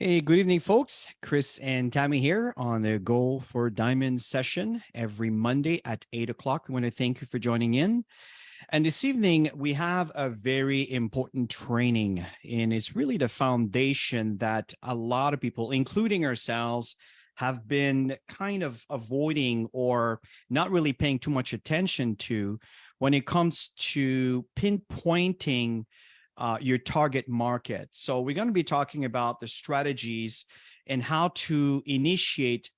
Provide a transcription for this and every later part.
Hey, good evening, folks. Chris and Tammy here on the Goal for Diamonds session every Monday at 8 o'clock. We want to thank you for joining in. And this evening, we have a very important training, and it's really the foundation that a lot of people, including ourselves, have been kind of avoiding or not really paying too much attention to when it comes to pinpointing your target market. So we're going to be talking about the strategies and how to initiate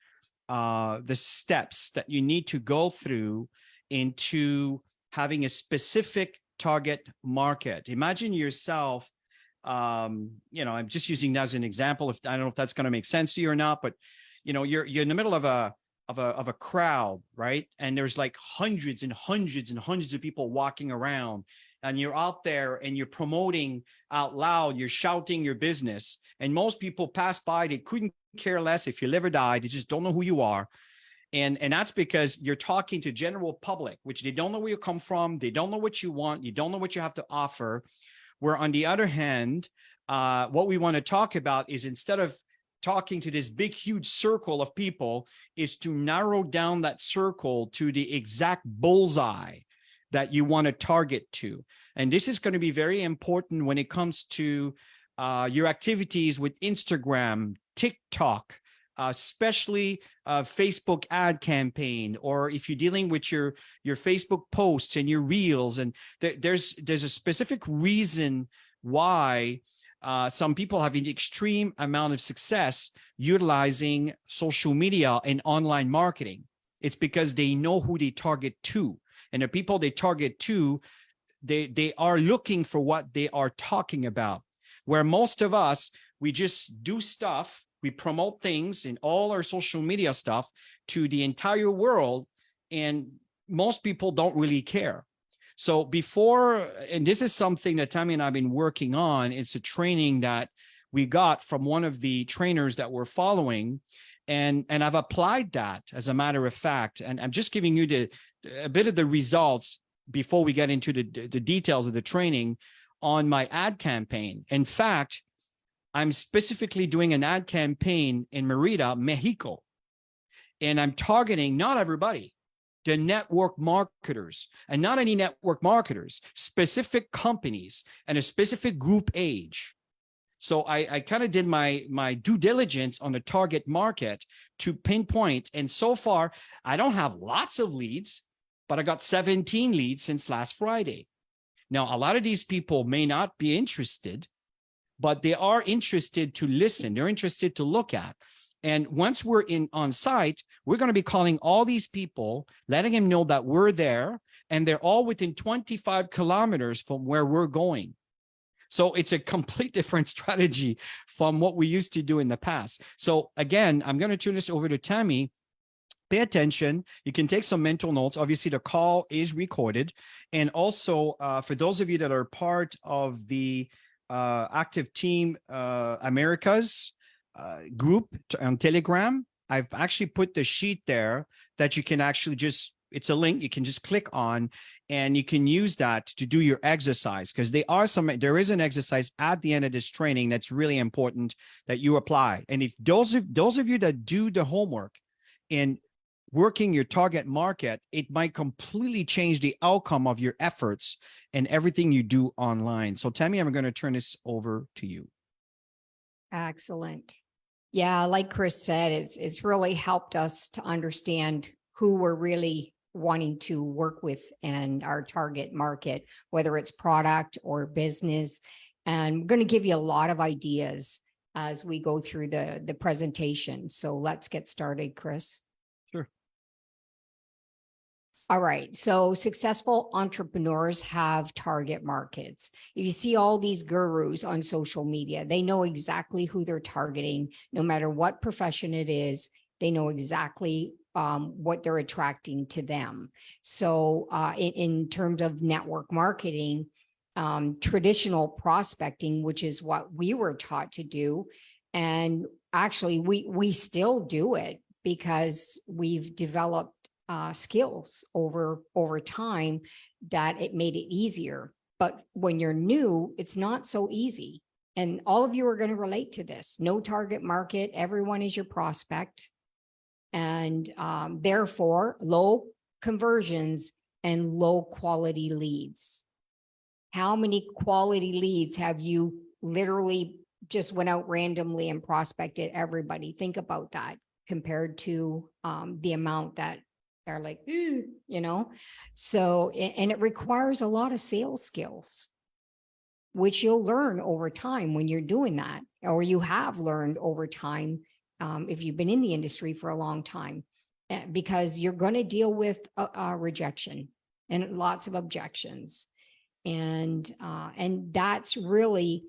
the steps that you need to go through into having a specific target market. Imagine yourself, I'm just using that as an example. If I don't know if that's going to make sense to you or not, but you're in the middle of a crowd, right? And there's like hundreds and hundreds and hundreds of people walking around, and you're out there and you're promoting out loud, you're shouting your business, and most people pass by, they couldn't care less if you live or die, they just don't know who you are. And that's because you're talking to general public, which they don't know where you come from, they don't know what you want, you don't know what you have to offer. Where on the other hand, what we want to talk about is, instead of talking to this big, huge circle of people, is to narrow down that circle to the exact bullseye that you want to target to. And this is going to be very important when it comes to your activities with Instagram, TikTok, especially Facebook ad campaign, or if you're dealing with your Facebook posts and your reels. And there's a specific reason why some people have an extreme amount of success utilizing social media and online marketing. It's because they know who they target to. And the people they target to, they are looking for what they are talking about. Where most of us, we just do stuff, we promote things in all our social media stuff to the entire world, and most people don't really care. So and this is something that Tammy and I have been working on. It's a training that we got from one of the trainers that we're following. And I've applied that, as a matter of fact. And I'm just giving you a bit of the results before we get into the details of the training on my ad campaign. In fact, I'm specifically doing an ad campaign in Merida, Mexico. And I'm targeting not everybody, the network marketers, and not any network marketers, specific companies and a specific group age. So I kind of did my due diligence on the target market to pinpoint. And so far, I don't have lots of leads, but I got 17 leads since last Friday. Now, a lot of these people may not be interested, but they are interested to listen. They're interested to look at. And once we're on site, we're going to be calling all these people, letting them know that we're there, and they're all within 25 kilometers from where we're going. So it's a complete different strategy from what we used to do in the past. So again, I'm going to turn this over to Tammy. Pay attention. You can take some mental notes. Obviously, the call is recorded. And also, for those of you that are part of the Active Team Americas group on Telegram, I've actually put the sheet there that you can actually it's a link you can just click on, and you can use that to do your exercise, because there is an exercise at the end of this training that's really important that you apply. And if those of you that do the homework in working your target market, it might completely change the outcome of your efforts and everything you do online. So Tammy, I'm going to turn this over to you. Excellent. Yeah, like Chris said, it's really helped us to understand who we're really wanting to work with and our target market, whether it's product or business. And we're going to give you a lot of ideas as we go through the presentation. So let's get started, Chris. Sure. All right. So successful entrepreneurs have target markets. If you see all these gurus on social media, they know exactly who they're targeting, no matter what profession it is. They know exactly what they're attracting to them. So in terms of network marketing, traditional prospecting, which is what we were taught to do, and actually we still do it because we've developed skills over time that it made it easier. But when you're new, it's not so easy. And all of you are going to relate to this. No target market, everyone is your prospect. And therefore, low conversions and low quality leads. How many quality leads have you literally just went out randomly and prospected everybody? Think about that compared to the amount that are like, So, and it requires a lot of sales skills, which you'll learn over time when you're doing that, or you have learned over time if you've been in the industry for a long time, because you're going to deal with rejection and lots of objections. And that's really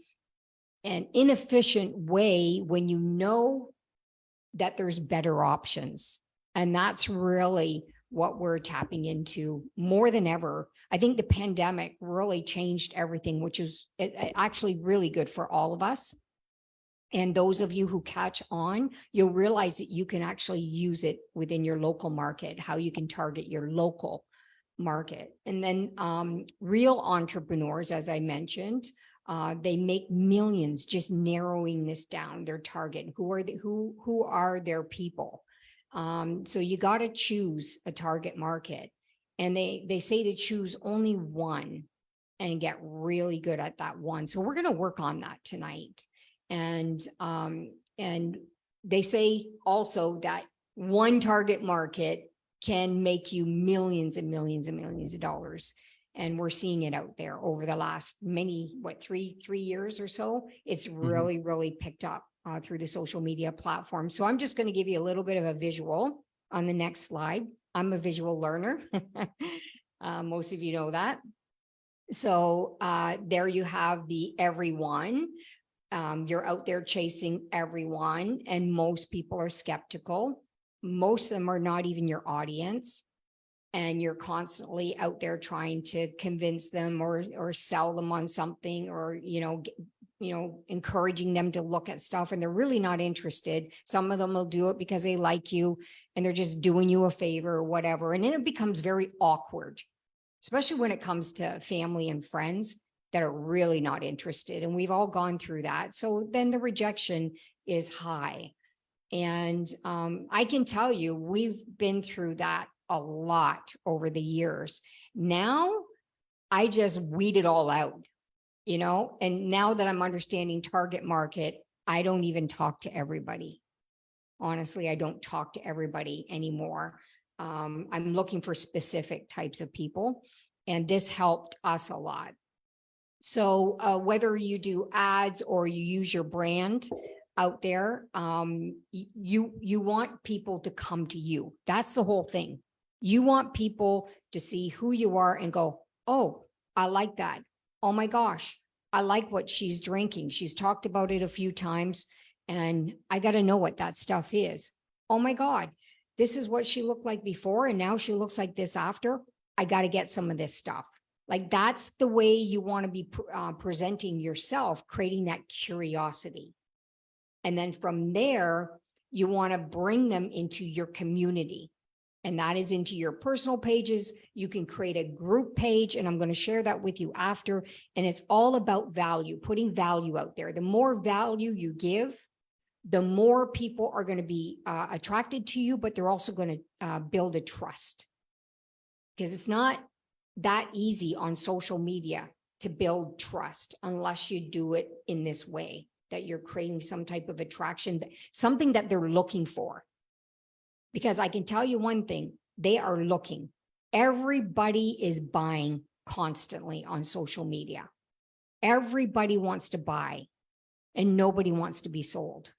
an inefficient way when you know that there's better options. And that's really what we're tapping into more than ever. I think the pandemic really changed everything, which is actually really good for all of us. And those of you who catch on, you'll realize that you can actually use it within your local market, how you can target your local market. And then real entrepreneurs, as I mentioned, they make millions just narrowing this down, their target. Who are their people? So you got to choose a target market. And they say to choose only one and get really good at that one. So we're going to work on that tonight. And they say also that one target market can make you millions and millions and millions of dollars. And we're seeing it out there over the last three years or so. It's really, really picked up through the social media platform. So I'm just going to give you a little bit of a visual on the next slide. I'm a visual learner. Most of you know that. So there you have the everyone. You're out there chasing everyone, and most people are skeptical. Most of them are not even your audience, and you're constantly out there trying to convince them or sell them on something, or encouraging them to look at stuff, and they're really not interested. Some of them will do it because they like you and they're just doing you a favor or whatever, and then it becomes very awkward, especially when it comes to family and friends that are really not interested, and we've all gone through that. So then the rejection is high. And I can tell you, we've been through that a lot over the years. Now, I just weed it all out, and now that I'm understanding target market, I don't even talk to everybody. Honestly, I don't talk to everybody anymore. I'm looking for specific types of people, and this helped us a lot. So whether you do ads or you use your brand out there, you want people to come to you. That's the whole thing. You want people to see who you are and go, oh, I like that. Oh my gosh, I like what she's drinking. She's talked about it a few times, and I got to know what that stuff is. Oh my God, this is what she looked like before, and now she looks like this after. I got to get some of this stuff. Like, that's the way you want to be presenting yourself, creating that curiosity. And then from there, you want to bring them into your community. And that is into your personal pages. You can create a group page, and I'm going to share that with you after. And it's all about value, putting value out there. The more value you give, the more people are going to be attracted to you, but they're also going to build a trust. Because it's not that easy on social media to build trust unless you do it in this way, that you're creating some type of attraction, something that they're looking for. Because I can tell you one thing, they are looking. Everybody is buying constantly on social media. Everybody wants to buy, and nobody wants to be sold.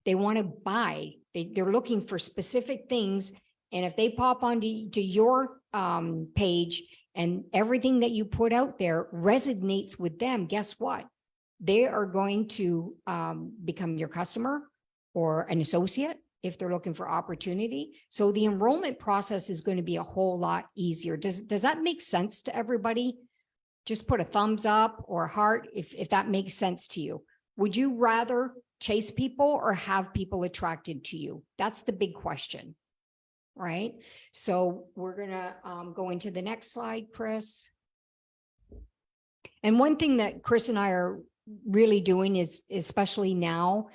They want to buy. They're looking for specific things. And if they pop onto your page and everything that you put out there resonates with them, guess what? They are going to become your customer or an associate if they're looking for opportunity. So the enrollment process is going to be a whole lot easier. Does that make sense to everybody? Just put a thumbs up or a heart if that makes sense to you. Would you rather chase people or have people attracted to you? That's the big question. Right? So we're going to go into the next slide, Chris. And one thing that Chris and I are really doing is, especially now,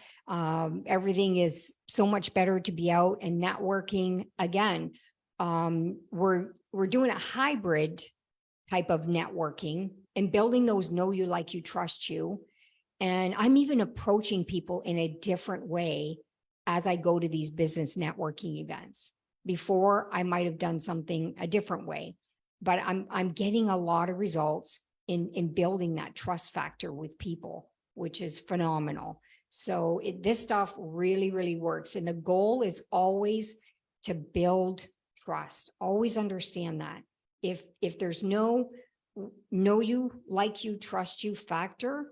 everything is so much better to be out and networking. Again, we're doing a hybrid type of networking and building those know you, like you, trust you. And I'm even approaching people in a different way as I go to these business networking events. Before, I might have done something a different way, but I'm getting a lot of results in building that trust factor with people, which is phenomenal. So this stuff really, really works. And the goal is always to build trust. Always understand that. If there's no know you, like you, trust you factor,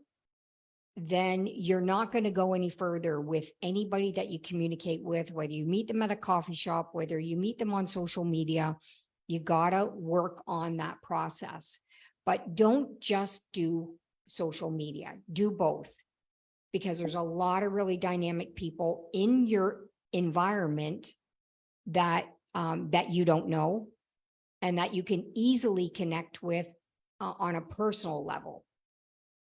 then you're not going to go any further with anybody that you communicate with, whether you meet them at a coffee shop, whether you meet them on social media. You got to work on that process. But don't just do social media, do both, because there's a lot of really dynamic people in your environment that that you don't know and that you can easily connect with on a personal level.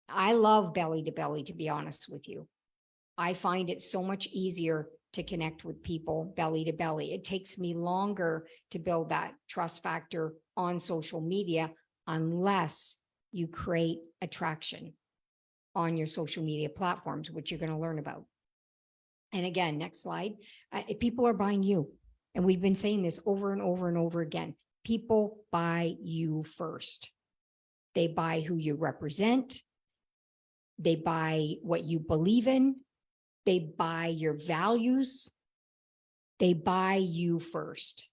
I love belly to belly, to be honest with you. I find it so much easier to connect with people belly to belly. It takes me longer to build that trust factor on social media unless you create attraction on your social media platforms, which you're going to learn about. And again, next slide. If people are buying you, and we've been saying this over and over and over again, people buy you first. They buy who you represent. They buy what you believe in. They buy your values. They buy you first.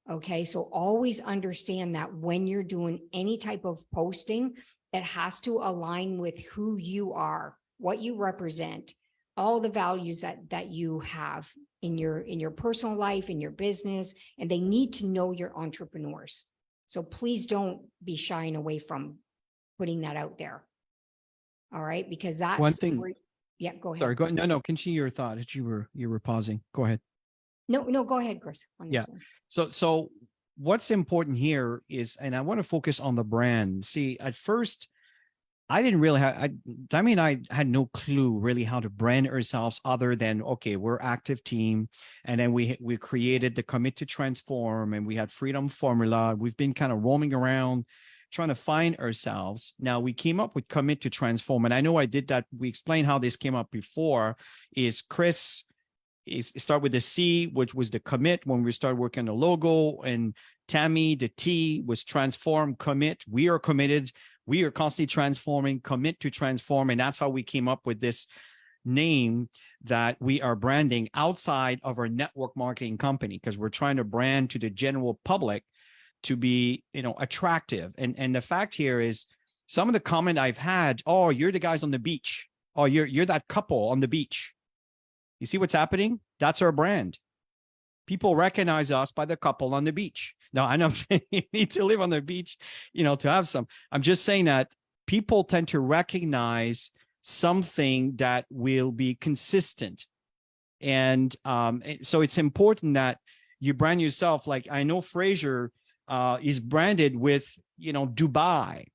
Okay, so always understand that when you're doing any type of posting, it has to align with who you are, what you represent, all the values that you have in your personal life, in your business, and they need to know you're entrepreneurs. So please don't be shying away from putting that out there. All right, because that's One thing. Yeah, go ahead. Sorry, go. No, continue your thought. You were pausing. Go ahead. No, go ahead, Chris. Yeah. So what's important here is, and I want to focus on the brand. See, at first, I didn't really have, Tammy and I had no clue really how to brand ourselves other than, okay, we're active team. And then we created the Commit to Transform, and we had Freedom Formula. We've been kind of roaming around trying to find ourselves. Now we came up with Commit to Transform. And I know I did that. We explained how this came up before. Is Chris, start with the C, which was the commit when we started working on the logo, and Tammy, the T was transform, commit. We are committed. We are constantly transforming, commit to transform. And that's how we came up with this name that we are branding outside of our network marketing company, because we're trying to brand to the general public to be, attractive. And the fact here is some of the comment I've had, oh, you're the guys on the beach. Oh, you're that couple on the beach. You see what's happening? That's our brand. People recognize us by the couple on the beach. Now, I know I'm saying you need to live on the beach, to have some. I'm just saying that people tend to recognize something that will be consistent. And so it's important that you brand yourself. Like, I know Fraser is branded with, Dubai.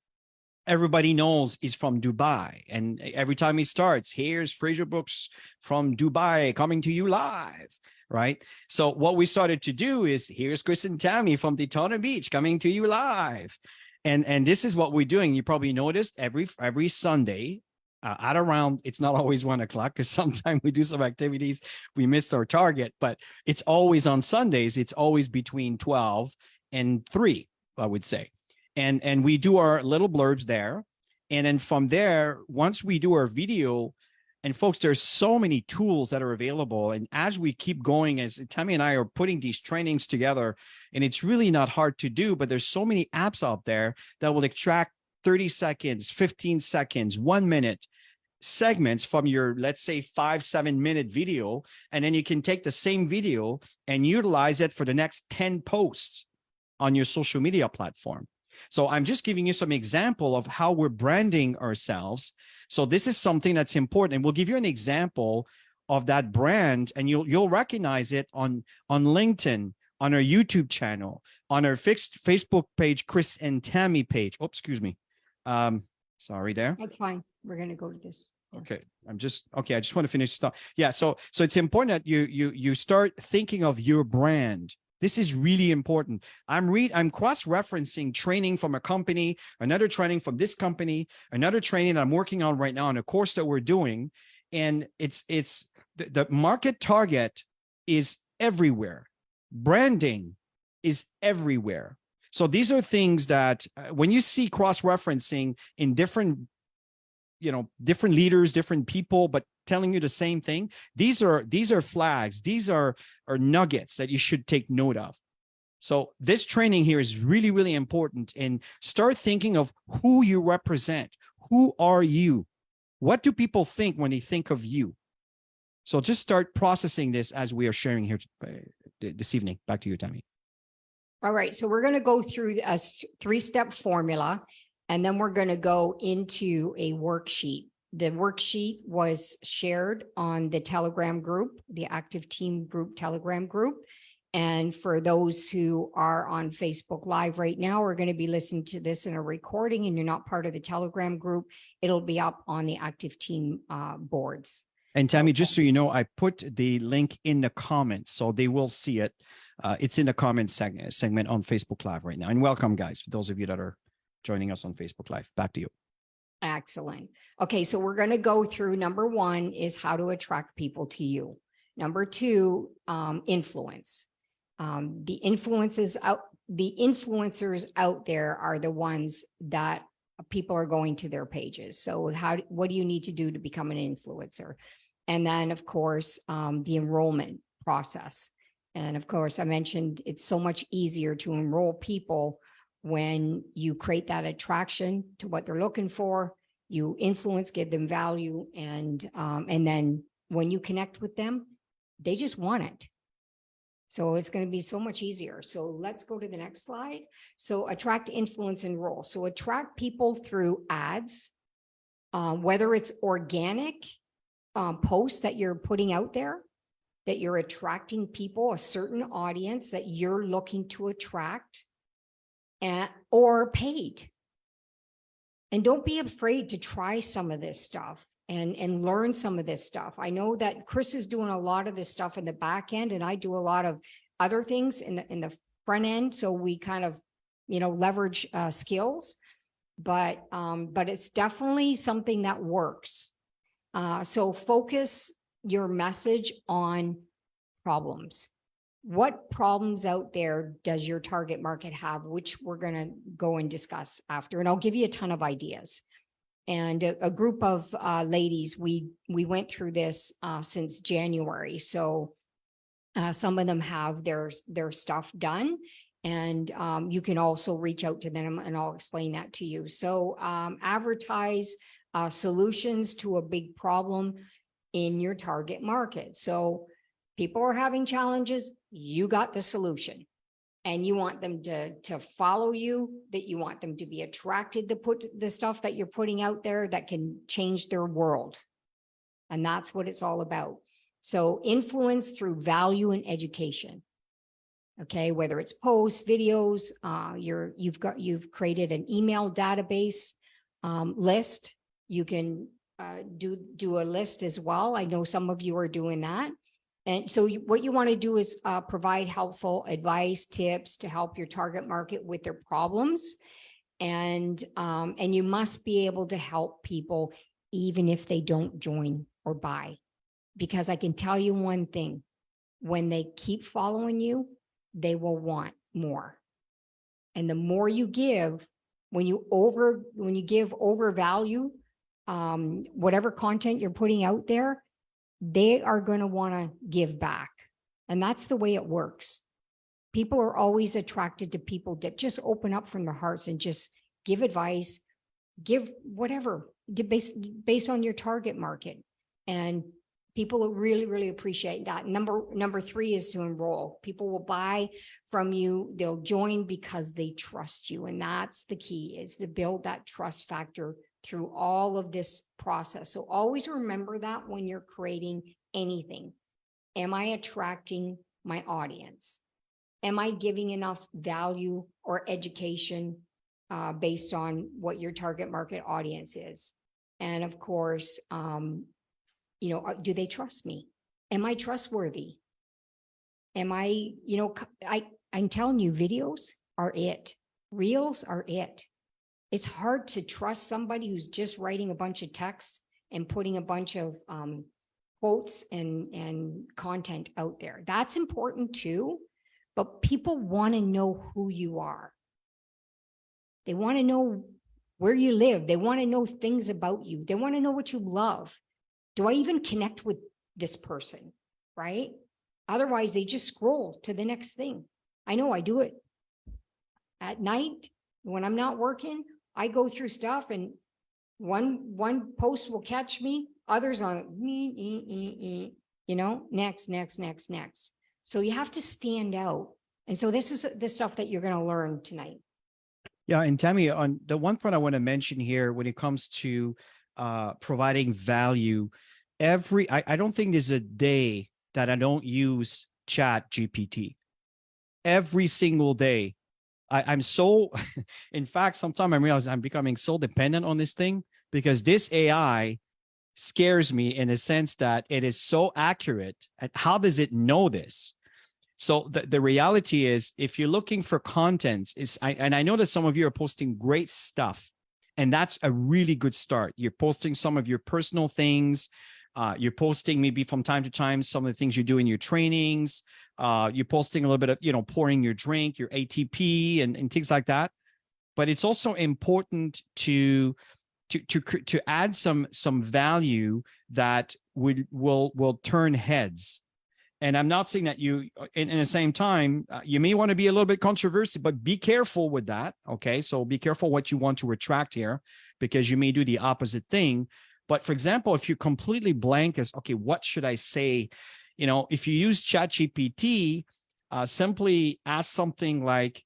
Everybody knows he's from Dubai. And every time he starts, here's Fraser Brooks from Dubai coming to you live, right? So what we started to do is, here's Chris and Tammy from Daytona Beach coming to you live. And this is what we're doing. You probably noticed every Sunday at around, it's not always 1 o'clock, because sometimes we do some activities, we missed our target, but it's always on Sundays. It's always between 12 and 3, I would say. And we do our little blurbs there. And then from there, once we do our video, and folks, there's so many tools that are available. And as we keep going, as Tammy and I are putting these trainings together, and it's really not hard to do, but there's so many apps out there that will extract 30 seconds, 15 seconds, 1 minute segments from your, let's say, 5-7 minute video. And then you can take the same video and utilize it for the next 10 posts on your social media platform. So I'm just giving you some example of how we're branding ourselves. So this is something that's important. And we'll give you an example of that brand, and you'll recognize it on LinkedIn, on our YouTube channel, on our fixed Facebook page, Chris and Tammy page. Oh, excuse me. Sorry there. That's fine. we're going to go to this. Okay. I just want to finish this thought. Yeah. So it's important that you start thinking of your brand. This is really important. I'm cross-referencing training from a company, another training from this company, another training that I'm working on right now on a course that we're doing. And it's the market target is everywhere. Branding is everywhere. So these are things that when you see cross-referencing in different leaders, different people, but telling you the same thing, these are flags, these are nuggets that you should take note of. So this training here is really, really important. And start thinking of who you represent. Who are you? What do people think when they think of you? So just start processing this as we are sharing here this evening. Back to you, Tammy. All right, so we're going to go through a three-step formula, and then we're going to go into a worksheet. The worksheet was shared on the Telegram group, the Active Team Group Telegram group. And for those who are on Facebook Live right now, we're going to be listening to this in a recording, and you're not part of the Telegram group, it'll be up on the Active Team boards. And Tammy, just so you know, I put the link in the comments, so they will see it. It's in the comments segment on Facebook Live right now. And welcome, guys, for those of you that are joining us on Facebook Live. Back to you. Excellent. Okay, so we're going to go through number one is how to attract people to you. Number two, influence. The influencers out there are the ones that people are going to their pages. So what do you need to do to become an influencer? And then, of course, the enrollment process. And of course, I mentioned it's so much easier to enroll people when you create that attraction to what they're looking for, you influence, give them value, and then when you connect with them, they just want it. So it's going to be so much easier. So let's go to the next slide. So attract, influence, enroll. So attract people through ads, whether it's organic posts that you're putting out there, that you're attracting people, a certain audience that you're looking to attract, or paid. And don't be afraid to try some of this stuff and learn some of this stuff. I know that Chris is doing a lot of this stuff in the back end, and I do a lot of other things in the front end. So we kind of, leverage skills, but it's definitely something that works. So focus your message on problems. What problems out there does your target market have, which we're going to go and discuss after, and I'll give you a ton of ideas. And a group of ladies, we went through this since January. So some of them have their stuff done, and you can also reach out to them, and I'll explain that to you. So advertise solutions to a big problem in your target market. So people are having challenges, you got the solution. And you want them to follow you, that you want them to be attracted to put the stuff that you're putting out there that can change their world. And that's what it's all about. So influence through value and education. Okay, whether it's posts, videos, you've created an email database list. You can do a list as well. I know some of you are doing that. And so what you want to do is provide helpful advice, tips to help your target market with their problems. And you must be able to help people even if they don't join or buy. Because I can tell you one thing, when they keep following you, they will want more. And the more you give, when you give over value, whatever content you're putting out there, they are going to want to give back. And that's the way it works. People are always attracted to people that just open up from their hearts and just give advice, give whatever based on your target market. And people really, really appreciate that. Number three is to enroll. People will buy from you. They'll join because they trust you. And that's the key, is to build that trust factor through all of this process. So always remember that when you're creating anything. Am I attracting my audience? Am I giving enough value or education based on what your target market audience is? And of course, do they trust me? Am I trustworthy? Am I, I'm telling you, videos are it. Reels are it. It's hard to trust somebody who's just writing a bunch of texts and putting a bunch of quotes and content out there. That's important too, but people want to know who you are. They want to know where you live. They want to know things about you. They want to know what you love. Do I even connect with this person? Right? Otherwise, they just scroll to the next thing. I know I do it at night when I'm not working. I go through stuff, and one post will catch me. Others on next. So you have to stand out. And so this is the stuff that you're going to learn tonight. Yeah, and Tammy, on the one point I want to mention here when it comes to providing value, I don't think there's a day that I don't use Chat GPT. Every single day. I'm so, in fact, sometimes I realize I'm becoming so dependent on this thing because this AI scares me in a sense that it is so accurate. How does it know this? So the reality is, if you're looking for content, and I know that some of you are posting great stuff, and that's a really good start. You're posting some of your personal things. You're posting maybe from time to time some of the things you do in your trainings. You're posting a little bit of, pouring your drink, your ATP and things like that. But it's also important to add some value that will turn heads. And I'm not saying that you, in the same time, you may want to be a little bit controversial, but be careful with that. Okay. So be careful what you want to attract here, because you may do the opposite thing. But for example, if you completely blank as, okay, what should I say? If you use ChatGPT, simply ask something like,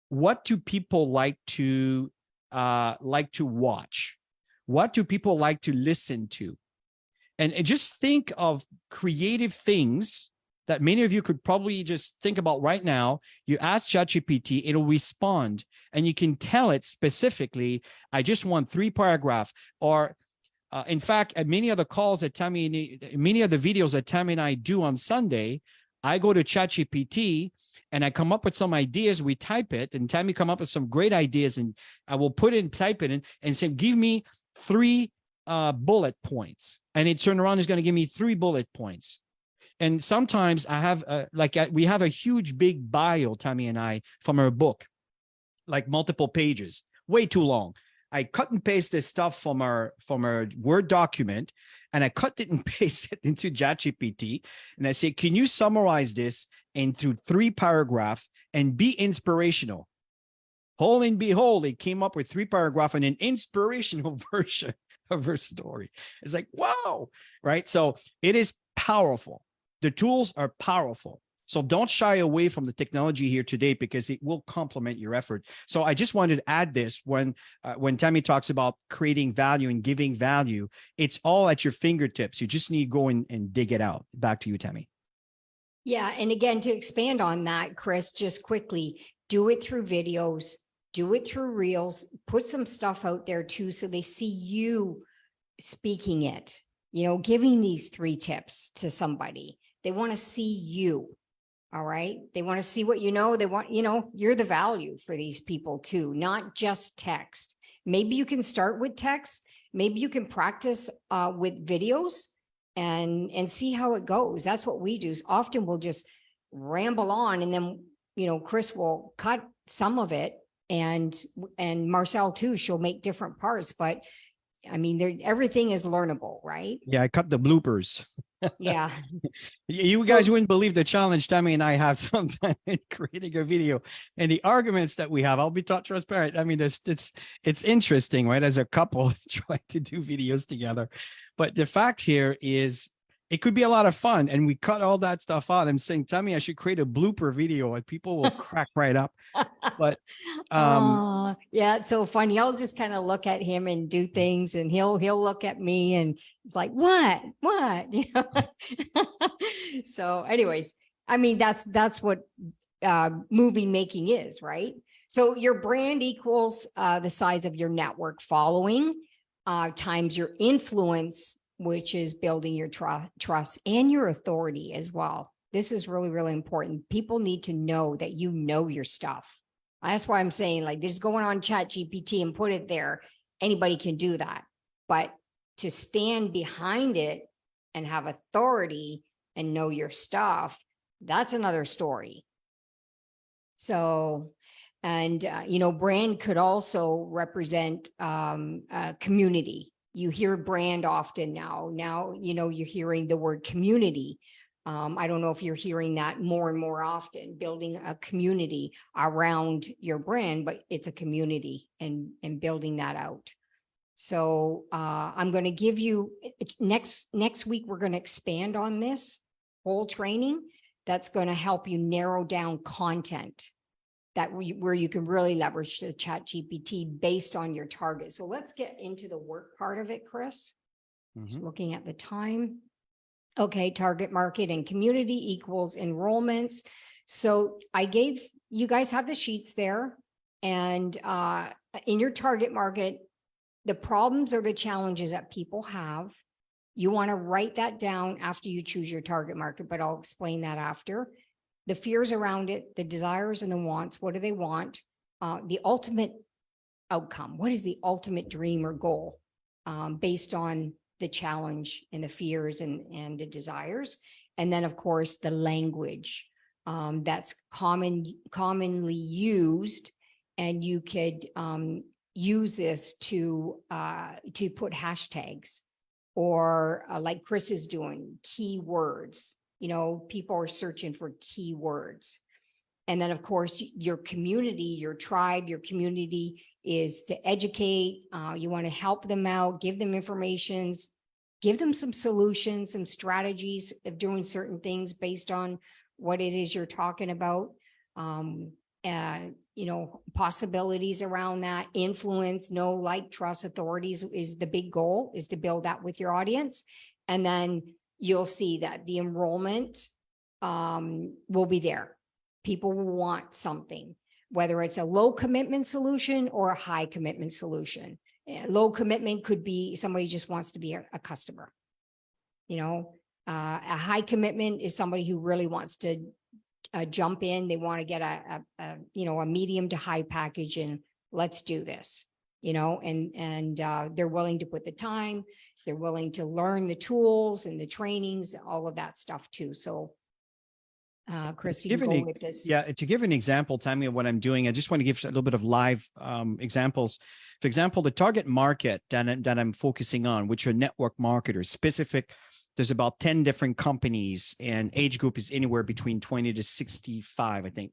what do people like to watch? What do people like to listen to? And just think of creative things that many of you could probably just think about right now. You ask ChatGPT, it'll respond, and you can tell it specifically, I just want 3 paragraphs. Or in fact, at many of the calls that many of the videos that Tammy and I do on Sunday, I go to ChatGPT and I come up with some ideas. We type it, and Tammy come up with some great ideas, and I will type it in, and say, give me 3 bullet points, and it turn around is going to give me 3 bullet points. And sometimes I have we have a huge big bio, Tammy and I, from our book, like multiple pages, way too long. I cut and paste this stuff from our Word document, and I cut it and paste it into ChatGPT, and I say, can you summarize this into 3 paragraphs and be inspirational? Whole and behold, it came up with 3 paragraphs and an inspirational version of her story. It's like, wow, right? So it is powerful. The tools are powerful. So don't shy away from the technology here today, because it will complement your effort. So I just wanted to add this when Tammy talks about creating value and giving value, it's all at your fingertips. You just need to go and dig it out. Back to you, Tammy. Yeah. And again, to expand on that, Chris, just quickly, do it through videos, do it through reels, put some stuff out there too, so they see you speaking it, giving these 3 tips to somebody. They want to see you. All right. They want to see what they want, you're the value for these people too, not just text. Maybe you can start with text. Maybe you can practice with videos and see how it goes. That's what we do. Often we'll just ramble on, and then, Chris will cut some of it, and Marcel too, she'll make different parts, but I mean, everything is learnable, right? Yeah, I cut the bloopers. Yeah. You guys wouldn't believe the challenge Tammy and I have sometimes in creating a video, and the arguments that we have. I'll be transparent. I mean, it's interesting, right? As a couple trying to do videos together. But the fact here is, it could be a lot of fun, and we cut all that stuff out. I'm saying, Tammy, I should create a blooper video and people will crack right up. But yeah, it's so funny. I'll just kind of look at him and do things, and he'll look at me, and it's like, what? So anyways, I mean, that's what movie making is, right? So your brand equals the size of your network following. times your influence, which is building your trust and your authority as well. This is really, really important. People need to know that you know your stuff. That's why I'm saying, like, just going on Chat GPT and put it there. Anybody can do that. But to stand behind it and have authority and know your stuff, that's another story. So, and, brand could also represent community. You hear brand often now. Now, you're hearing the word community. I don't know if you're hearing that more and more often, building a community around your brand, but it's a community and building that out. So I'm going to give you next week, we're going to expand on this whole training that's going to help you narrow down content where you can really leverage the Chat GPT based on your target. So let's get into the work part of it, Chris. Just looking at the time. Okay, target market and community equals enrollments. So you guys have the sheets there, and in your target market, the problems or the challenges that people have, you want to write that down after you choose your target market, but I'll explain that after. The fears around it, the desires and the wants, what do they want? The ultimate outcome, what is the ultimate dream or goal based on the challenge and the fears and the desires. And then, of course, the language that's commonly used, and you could use this to put hashtags or like Chris is doing, keywords. People are searching for keywords. And then, of course, your community, your tribe, your community is to educate. You want to help them out, give them information, give them some solutions, some strategies of doing certain things based on what it is you're talking about. Possibilities around that, influence, know, like, trust, authorities is the big goal, is to build that with your audience. And then you'll see that the enrollment will be there. People will want something, whether it's a low commitment solution or a high commitment solution. Low commitment could be somebody just wants to be a customer. A high commitment is somebody who really wants to jump in. They want to get a medium to high package, and let's do this. And they're willing to put the time. They're willing to learn the tools and the trainings, all of that stuff too. So, Chris, you can go with this. Yeah, to give an example, Tammy, of what I'm doing, I just want to give a little bit of live examples. For example, the target market that I'm focusing on, which are network marketers, specific. There's about 10 different companies, and age group is anywhere between 20 to 65, I think.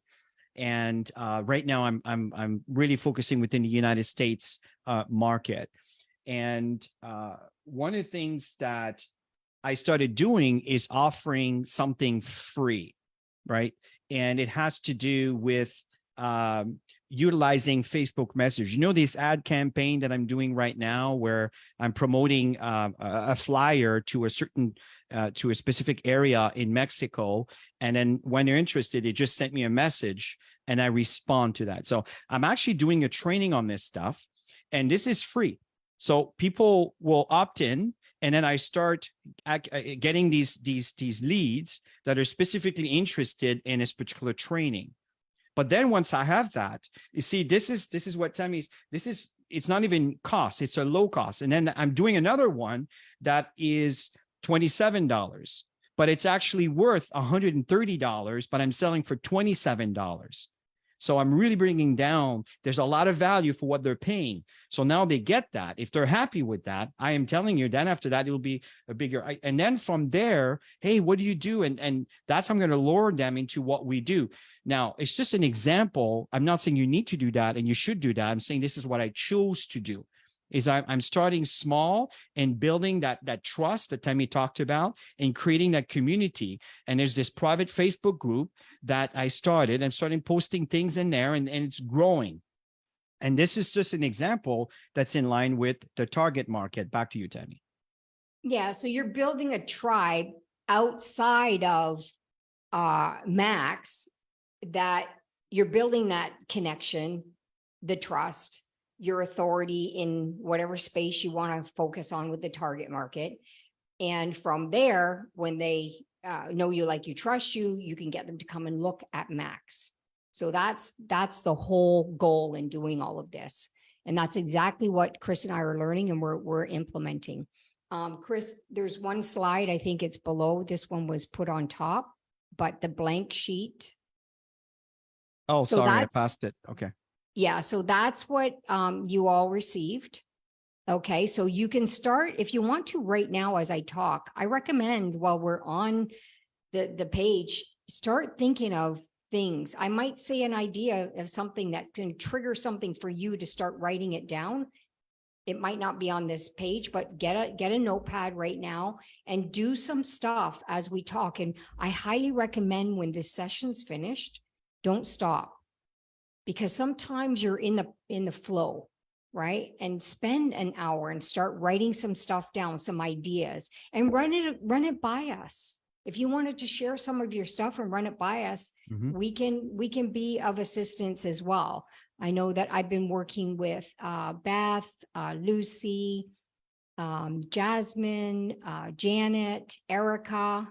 And right now, I'm really focusing within the United States market. And one of the things that I started doing is offering something free, right? And it has to do with utilizing Facebook Messenger. This ad campaign that I'm doing right now, where I'm promoting a flyer to a specific area in Mexico. And then when they're interested, they just sent me a message and I respond to that. So I'm actually doing a training on this stuff, and this is free. So people will opt in, and then I start getting these leads that are specifically interested in this particular training. But then once I have that, you see, this is what Tammy's, it's not even cost, it's a low cost. And then I'm doing another one that is $27, but it's actually worth $130, but I'm selling for $27. So I'm really bringing down, there's a lot of value for what they're paying. So now they get that. If they're happy with that, I am telling you, then after that, it will be a bigger, and then from there, hey, what do you do? And that's how I'm going to lure them into what we do. Now, it's just an example. I'm not saying you need to do that and you should do that. I'm saying this is what I chose to do. Is I'm starting small and building that trust that Tammy talked about, and creating that community. And there's this private Facebook group that I started. I'm starting posting things in there, and it's growing. And this is just an example that's in line with the target market. Back to you, Tammy. Yeah, so you're building a tribe outside of Max, that you're building that connection, the trust. your authority in whatever space you want to focus on with the target market. And from there, when they know you, like you, trust you, you can get them to come and look at Max. So that's the whole goal in doing all of this. And that's exactly what Chris and I are learning and we're implementing. Chris, there's one slide, I think it's below. This one was put on top, but the blank sheet. Oh, So sorry, I that's, passed it. Okay. yeah, so that's what you all received. Okay, so you can start if you want to right now as I talk. I recommend while we're on the page, start thinking of things. I might say an idea of something that can trigger something for you to start writing it down. It might not be on this page, but get a notepad right now and do some stuff as we talk. And I highly recommend when this session's finished, don't stop, because sometimes you're in the flow, right? And spend an hour and start writing some stuff down, some ideas, and run it by us. If you wanted to share some of your stuff and run it by us, we can be of assistance as well. I know that I've been working with Beth, Lucy, Jasmine, Janet, Erica.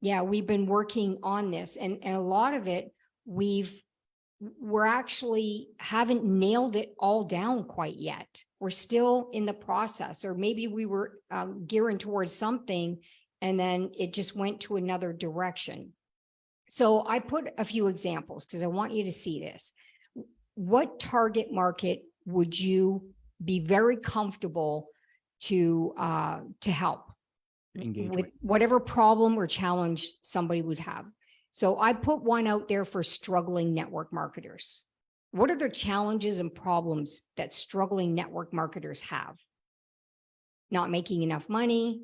Yeah, we've been working on this, and a lot of it we're actually haven't nailed it all down quite yet. We're still in the process, or maybe we were gearing towards something and then it just went to another direction. So I put a few examples because I want you to see this. What target market would you be very comfortable to help Engage with whatever problem or challenge somebody would have? So I put one out there for struggling network marketers. What are the challenges and problems that struggling network marketers have? Not making enough money,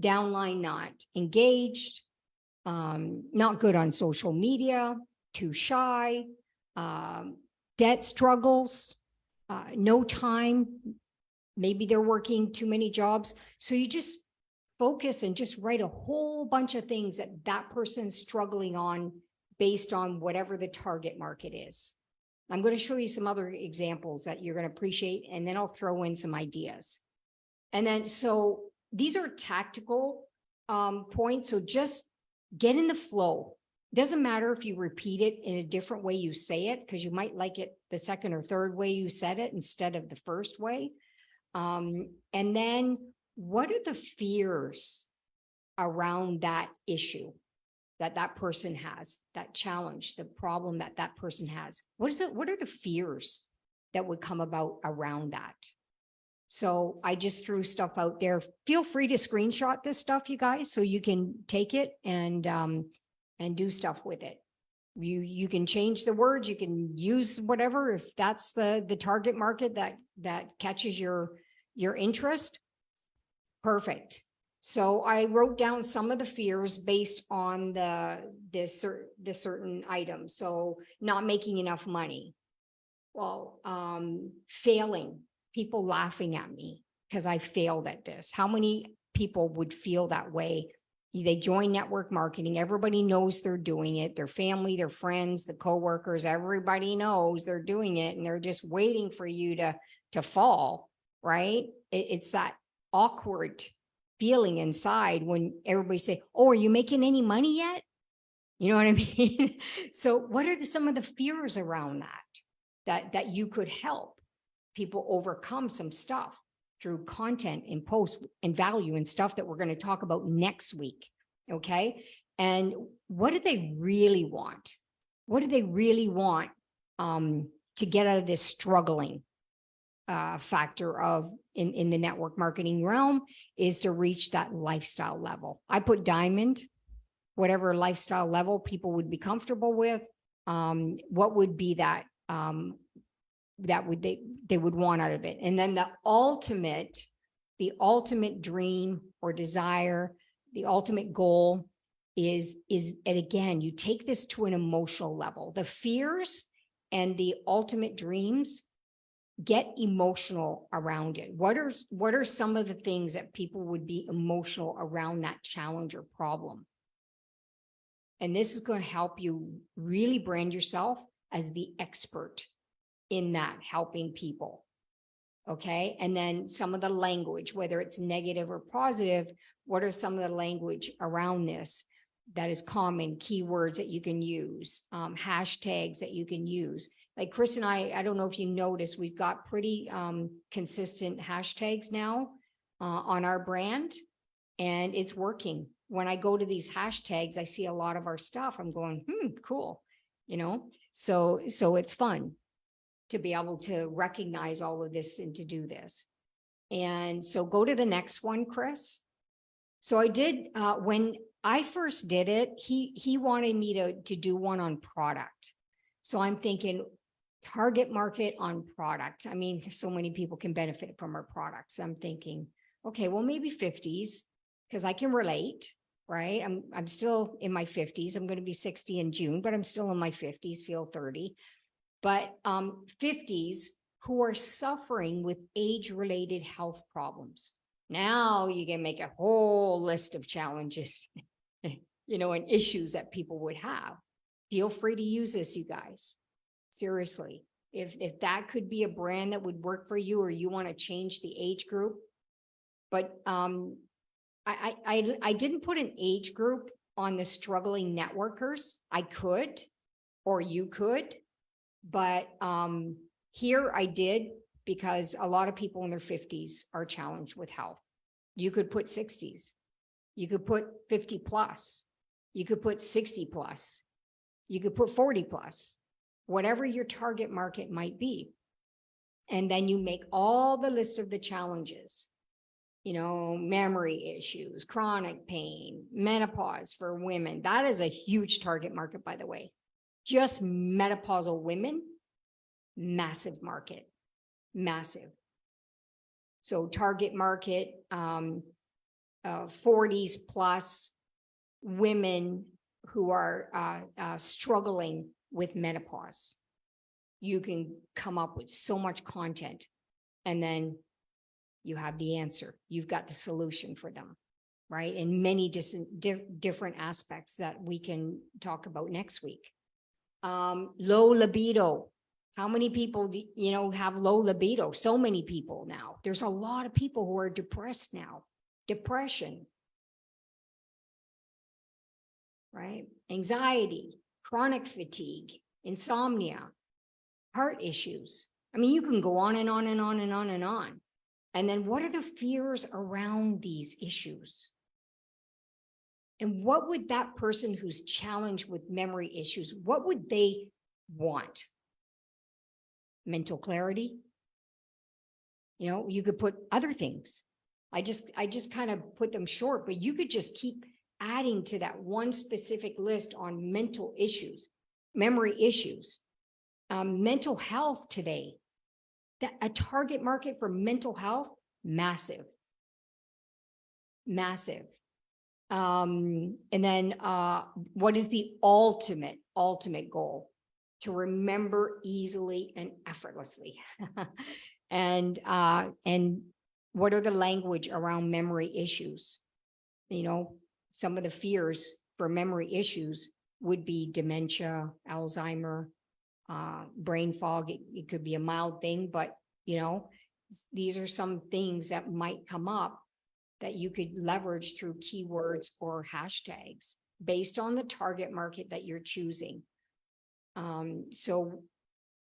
downline not engaged, not good on social media, too shy, debt struggles, no time. Maybe they're working too many jobs. So you just focus and just write a whole bunch of things that person's struggling on based on whatever the target market is. I'm going to show you some other examples that you're going to appreciate, and then I'll throw in some ideas. And then, so these are tactical points. So just get in the flow. Doesn't matter if you repeat it in a different way you say it, because you might like it the second or third way you said it instead of the first way. And then what are the fears around that issue that person has, that challenge, the problem that person has? What is it? What are the fears that would come about around that? So I just threw stuff out there. Feel free to screenshot this stuff, you guys, so you can take it and do stuff with it. You can change the words, you can use whatever, if that's the target market that catches your interest. Perfect. So I wrote down some of the fears based on the certain items. So not making enough money. Well, failing, people laughing at me because I failed at this. How many people would feel that way? They join network marketing. Everybody knows they're doing it. Their family, their friends, the coworkers, everybody knows they're doing it, and they're just waiting for you to fall, right? It's that awkward feeling inside when everybody say, "Oh, are you making any money yet?" You know what I mean? So what are some of the fears around that you could help people overcome some stuff through content and posts and value and stuff that we're going to talk about next week? Okay. And what do they really want? What do they really want to get out of this struggling factor of in the network marketing realm, is to reach that lifestyle level. I put diamond, whatever lifestyle level people would be comfortable with. What would be that they would want out of it? And then the ultimate dream or desire, the ultimate goal is, and again, you take this to an emotional level. The fears and the ultimate dreams, get emotional around it. What are some of the things that people would be emotional around that challenge or problem? And this is going to help you really brand yourself as the expert in that, helping people. Okay. And then some of the language, whether it's negative or positive, what are some of the language around this that is common, keywords that you can use, hashtags that you can use. Like Chris and I don't know if you noticed, we've got pretty consistent hashtags now on our brand, and it's working. When I go to these hashtags, I see a lot of our stuff. I'm going, cool, so it's fun to be able to recognize all of this and to do this. And so go to the next one, Chris. So I did, when I first did it, he wanted me to do one on product. So I'm thinking target market on product. I mean, so many people can benefit from our products. I'm thinking, okay, well, maybe 50s, because I can relate, right? I'm still in my 50s. I'm going to be 60 in June, but I'm still in my 50s, feel 30. But 50s who are suffering with age-related health problems. Now you can make a whole list of challenges, and issues that people would have. Feel free to use this, you guys. Seriously, if that could be a brand that would work for you, or you want to change the age group. But I didn't put an age group on the struggling networkers. I could, or you could, but here I did, because a lot of people in their 50s are challenged with health. You could put 60s, you could put 50 plus, you could put 60 plus, you could put 40 plus, whatever your target market might be. And then you make all the list of the challenges, memory issues, chronic pain, menopause for women. That is a huge target market, by the way. Just menopausal women, massive market, massive. So target market, 40s plus women who are struggling with menopause. You can come up with so much content, and then you have the answer. You've got the solution for them, right? In many different aspects that we can talk about next week. Low libido. How many people, have low libido? So many people now. There's a lot of people who are depressed now. Depression, right? Anxiety, chronic fatigue, insomnia, heart issues. I mean, you can go on and on and on and on and on. And then what are the fears around these issues? And what would that person who's challenged with memory issues, what would they want? Mental clarity? You could put other things. I just kind of put them short, but you could just keep adding to that one specific list on mental issues, memory issues, mental health today. A target market for mental health, massive. Massive. And then what is the ultimate goal? To remember easily and effortlessly. And what are the language around memory issues? Some of the fears for memory issues would be dementia, Alzheimer, brain fog. It could be a mild thing, but these are some things that might come up that you could leverage through keywords or hashtags based on the target market that you're choosing. So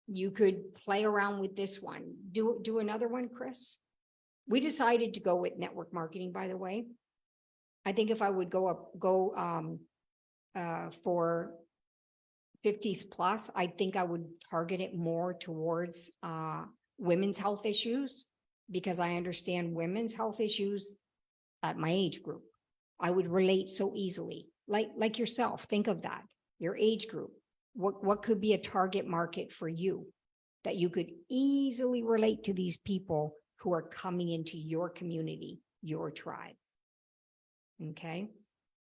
you could play around with this one. Do another one, Chris. We decided to go with network marketing, by the way. I think if I would go for 50s plus, I think I would target it more towards women's health issues, because I understand women's health issues at my age group. I would relate so easily, like yourself. Think of that, your age group. What could be a target market for you that you could easily relate to these people who are coming into your community, your tribe? Okay.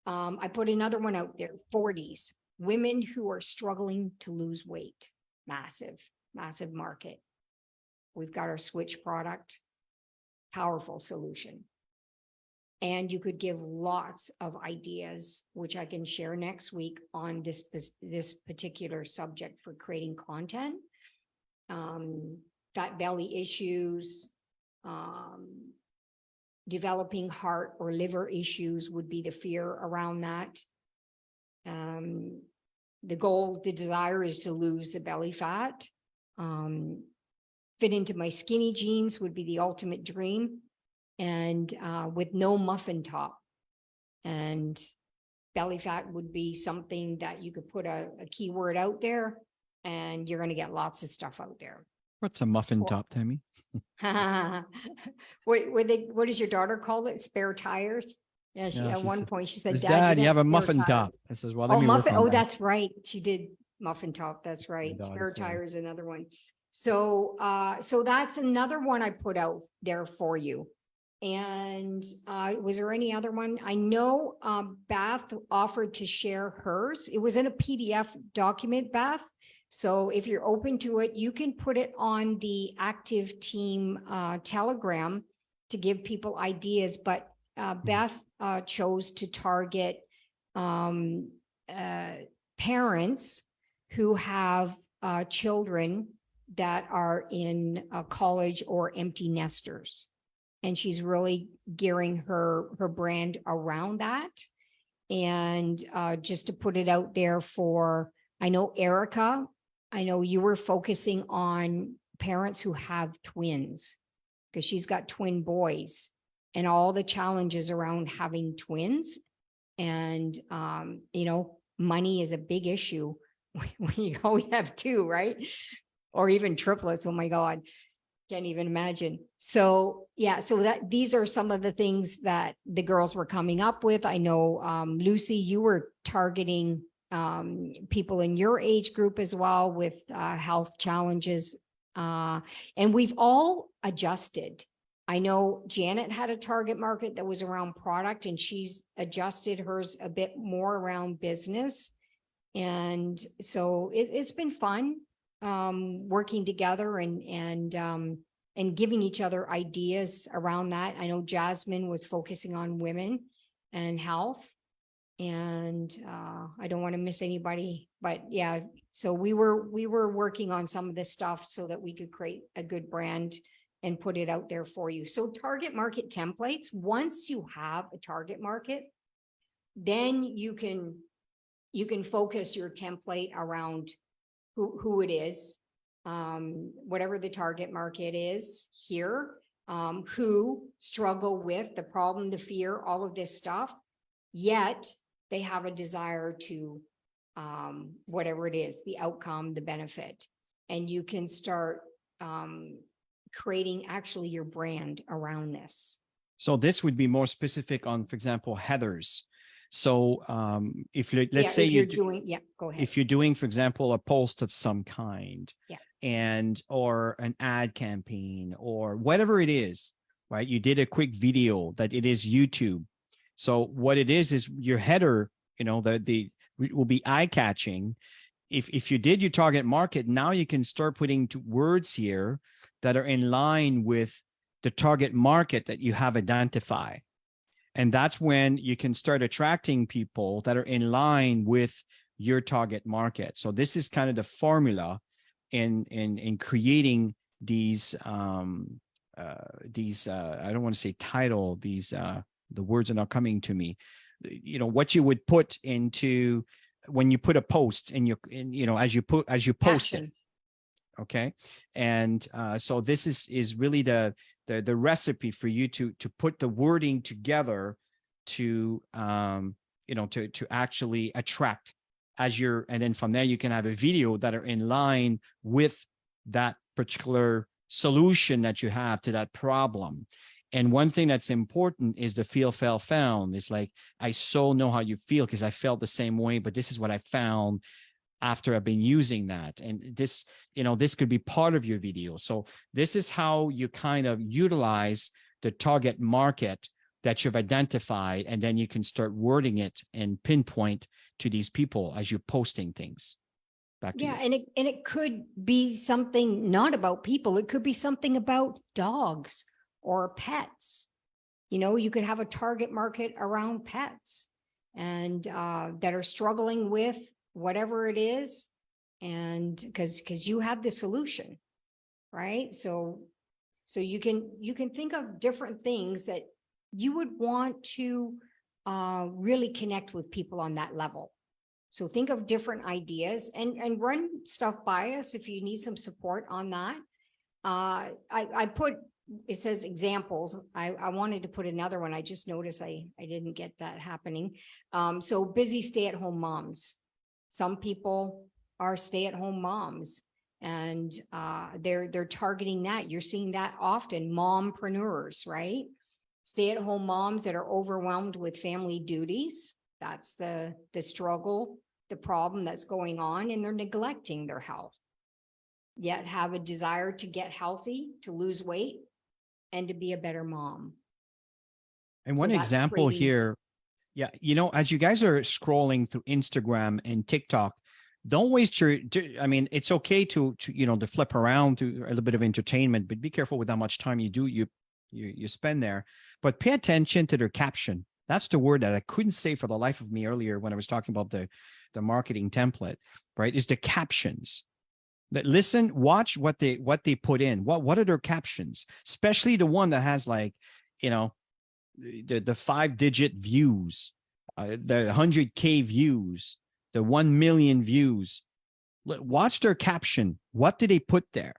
I put another one out there, 40s, women who are struggling to lose weight. Massive market. We've got our Switch product, powerful solution. And you could give lots of ideas, which I can share next week on this particular subject for creating content. fat belly issues, developing heart or liver issues would be the fear around that. The goal, the desire is to lose the belly fat. Fit into my skinny jeans would be the ultimate dream, and with no muffin top. And belly fat would be something that you could put a keyword out there, and you're going to get lots of stuff out there. What's a muffin Cool. top, Tammy? What does your daughter call it? Spare tires? Yeah, Yeah, at she one said, point she said, "Miss Dad, Dad, you you got have a spare muffin top." tires. I says, "Well, Oh, let me work muffin. on Oh, that." that's right. She did muffin top. That's right. daughter Spare said. tire is another one. So, so that's another one I put out there for you. And was there any other one? I know Beth offered to share hers. It was in a PDF document, Beth. So if you're open to it, you can put it on the active team Telegram to give people ideas. But Beth chose to target parents who have children that are in college or empty nesters. And she's really gearing her brand around that. And just to put it out there for, I know Erica, I know you were focusing on parents who have twins, because she's got twin boys and all the challenges around having twins. And, you know, money is a big issue when you always have two, right? Or even triplets. Oh my God. Can't even imagine. So yeah, so that these are some of the things that the girls were coming up with. I know, Lucy, you were targeting people in your age group as well with health challenges. And we've all adjusted. I know Janet had a target market that was around product, and she's adjusted hers a bit more around business. And so it's been fun working together and giving each other ideas around that. I know Jasmine was focusing on women and health, and I don't want to miss anybody, but yeah, so we were working on some of this stuff so that we could create a good brand and put it out there for you. So target market templates, once you have a target market, then you can focus your template around who it is, whatever the target market is here, who struggle with the problem, the fear, all of this stuff, yet they have a desire to, whatever it is, the outcome, the benefit, and you can start creating actually your brand around this. So this would be more specific on, for example, headers. So if you, let's say you're doing, yeah, go ahead. If you're doing, for example, a post of some kind, yeah, and or an ad campaign or whatever it is, right? You did a quick video that it is YouTube. So what it is your header, you know, the will be eye catching. If you did your target market, now you can start putting words here that are in line with the target market that you have identified. And that's when you can start attracting people that are in line with your target market. So this is kind of the formula in creating these I don't want to say title, these the words are not coming to me. You know, what you would put into when you put a post in you know, as you post it. Okay. And so this is really the recipe for you to put the wording together to you know, to actually attract and then from there you can have a video that are in line with that particular solution that you have to that problem. And one thing that's important is the feel, felt, found. It's like, I so know how you feel because I felt the same way, but this is what I found after I've been using that. And this, you know, this could be part of your video. So this is how you kind of utilize the target market that you've identified, and then you can start wording it and pinpoint to these people as you're posting things. Back to you. And it could be something not about people. It could be something about dogs or pets. You know, you could have a target market around pets and that are struggling with whatever it is, and because you have the solution. right? So you can think of different things that you would want to really connect with people on that level. So think of different ideas and run stuff by us if you need some support on that. I put, it says examples. I wanted to put another one. I just noticed I didn't get that happening. So busy stay-at-home moms. Some people are stay-at-home moms, and they're targeting that. You're seeing that often, mompreneurs, right? Stay-at-home moms that are overwhelmed with family duties. That's the struggle, the problem that's going on, and they're neglecting their health, yet have a desire to get healthy, to lose weight, and to be a better mom. And So one that's example creating, here, yeah, as you guys are scrolling through Instagram and TikTok, don't waste your, I mean, it's okay to flip around to a little bit of entertainment, but be careful with how much time you spend there. But pay attention to their caption. That's the word that I couldn't say for the life of me earlier when I was talking about the marketing template, right? Is the captions. That listen, watch what they put in. What are their captions? Especially the one that has like, you know, the 5-digit views, the 100K views, the 1 million views. Watch their caption. What did they put there?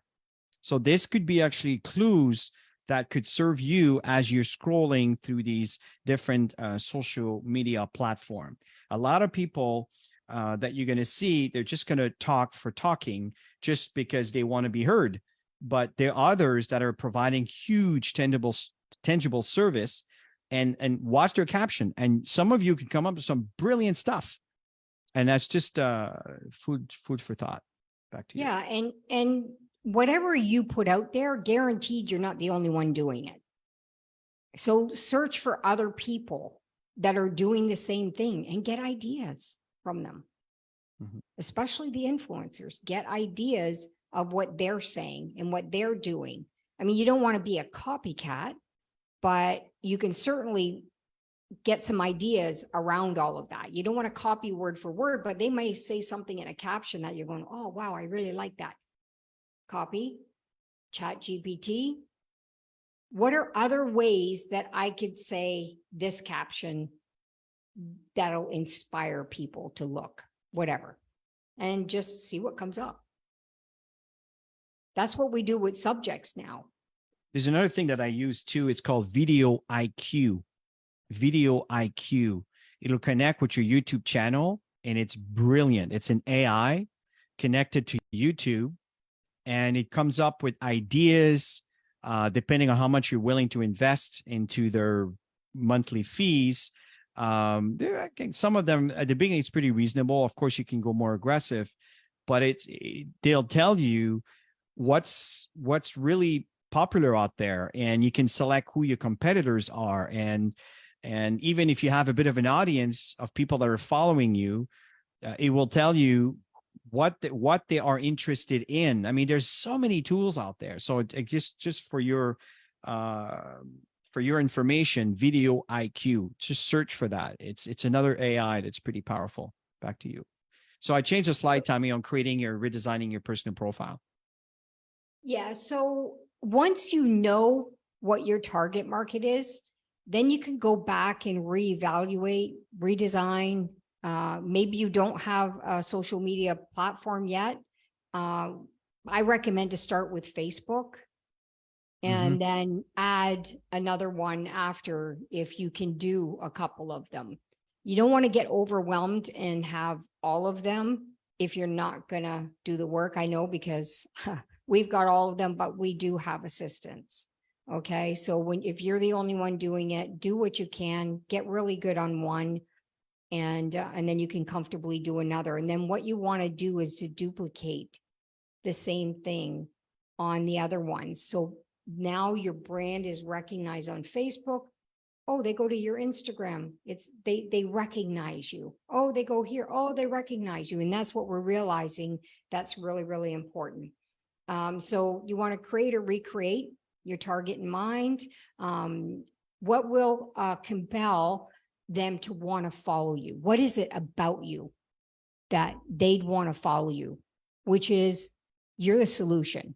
So this could be actually clues that could serve you as you're scrolling through these different social media platform. A lot of people that you're going to see, they're just going to talk for talking just because they want to be heard. But there are others that are providing huge tangible service, and watch their caption. And some of you can come up with some brilliant stuff. And that's just food for thought. Back to you. yeah. And whatever you put out there, guaranteed you're not the only one doing it. So search for other people that are doing the same thing and get ideas from them. Especially the influencers, get ideas of what they're saying and what they're doing. I mean, you don't want to be a copycat, but you can certainly get some ideas around all of that. You don't want to copy word for word, but they may say something in a caption that you're going, oh, wow, I really like that. Copy, Chat GPT. What are other ways that I could say this caption that'll inspire people to look, whatever, and just see what comes up? That's what we do with subjects now. There's another thing that I use too. It's called Video IQ. Video IQ. It'll connect with your YouTube channel, and it's brilliant. It's an AI connected to YouTube, and it comes up with ideas depending on how much you're willing to invest into their monthly fees. Some of them at the beginning, it's pretty reasonable. Of course, you can go more aggressive, but they'll tell you what's really popular out there, and you can select who your competitors are. And even if you have a bit of an audience of people that are following you, it will tell you what they are interested in. I mean, there's so many tools out there. So it just for your information, Video IQ, just search for that. It's another AI that's pretty powerful. Back to you. So I changed the slide, Tammy, on redesigning your personal profile. Yeah. So once you know what your target market is, then you can go back and reevaluate, redesign. Maybe you don't have a social media platform yet. I recommend to start with Facebook and then add another one after if you can do a couple of them. You don't want to get overwhelmed and have all of them if you're not going to do the work. I know, because we've got all of them, but we do have assistance. Okay. So if you're the only one doing it, do what you can, get really good on one, and then you can comfortably do another. And then what you want to do is to duplicate the same thing on the other ones. So now your brand is recognized on Facebook. Oh, they go to your Instagram. They recognize you. Oh, they go here. Oh, they recognize you. And that's what we're realizing. That's really, really important. So you want to create or recreate your target in mind. What will compel them to want to follow you? What is it about you that they'd want to follow you? Which is, you're the solution.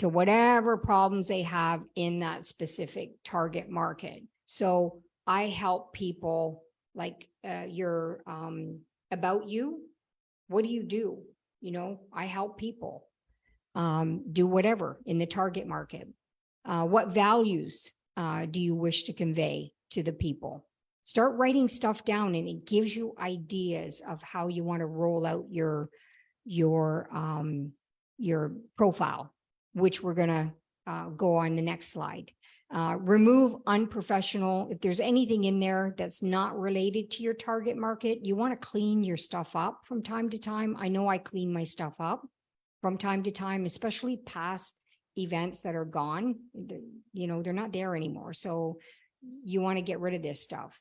to whatever problems they have in that specific target market. So I help people like your about you. What do you do? You know, I help people do whatever in the target market. What values do you wish to convey to the people? Start writing stuff down, and it gives you ideas of how you want to roll out your profile, which we're going to go on the next slide. Remove unprofessional. If there's anything in there that's not related to your target market, you want to clean your stuff up from time to time. I know I clean my stuff up from time to time, especially past events that are gone. You know, they're not there anymore. So you want to get rid of this stuff.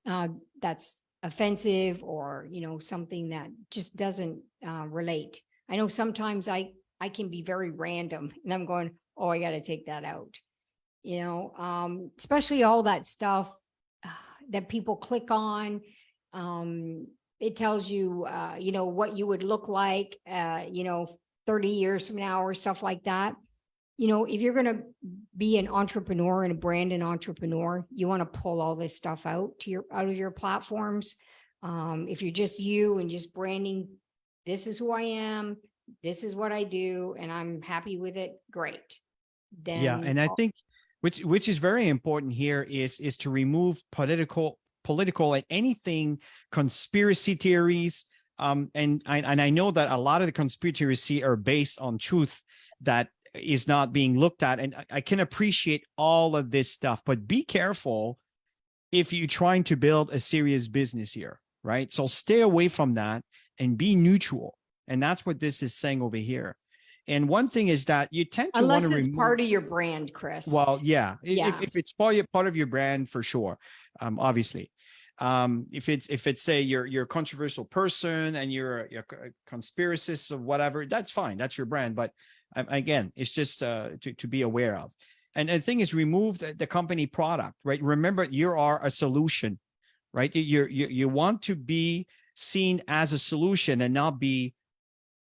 That's offensive, or, you know, something that just doesn't relate. I know sometimes I can be very random and I'm going, oh, I got to take that out. You know, especially all that stuff that people click on. It tells you, you know, what you would look like, you know, 30 years from now or stuff like that. You know, if you're going to be an entrepreneur and a brand and entrepreneur, you want to pull all this stuff out of your platforms. If you're just you and just branding, this is who I am, this is what I do, and I'm happy with it, great. Then Yeah, and I think which is very important here is to remove political and anything conspiracy theories. And I know that a lot of the conspiracy are based on truth that is not being looked at, and I can appreciate all of this stuff, but be careful if you're trying to build a serious business here, right? So stay away from that and be neutral. And that's what this is saying over here. And one thing is that you tend to want unless to it's remove, part of your brand, Chris. well, yeah, Yeah. if it's part of your brand, for sure, obviously. If it's say you're a controversial person and you're a conspiracist or whatever, that's fine, that's your brand. But again, it's just to be aware of. And the thing is, remove the company product, right? Remember, you are a solution, right? You want to be seen as a solution and not be